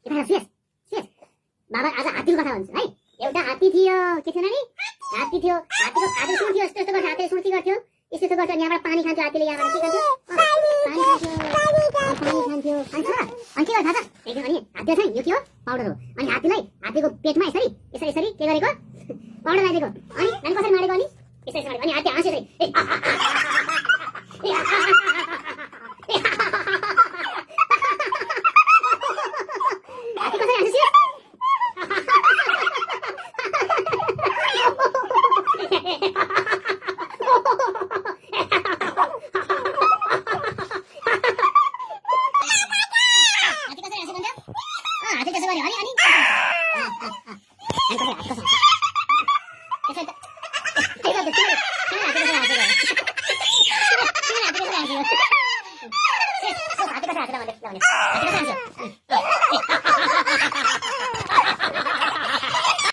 यता सुयस सुयस बाबा आज हात्तीको कथा भन्छु है। एउटा हात्ती थियो, के थियो नानी? हात्ती थियो, हात्तीको खाँदै सुन्थ्यो, यस्तो यस्तो गर्छ, हात्तीले सुन्थी गर्थ्यो, यस्तो यस्तो गर्छ, यहाँबाट पानी खान्थ्यो हात्तीले, यहाँबाट के खान्थ्यो? पानी खान्थ्यो, खान्छ अनि के गर्छ थाहा छ? एकदिन अनि हात्ती छ नि, यो के हो? पाउडर हो। अनि हात्तीलाई हात्तीको पेटमा यसरी यसरी यसरी के गरेको? पाउडर लगाइदिएको। अनि नानी कसरी मारेको अनि? यसरी यसरी मारेको। अनि हात्ती हाँस्यो यसरी, हात्ती कसरी हाँस्यो? हात्ती कसरी हाँस्यो भन्छ? हात्ती त्यसो गर्यो अनि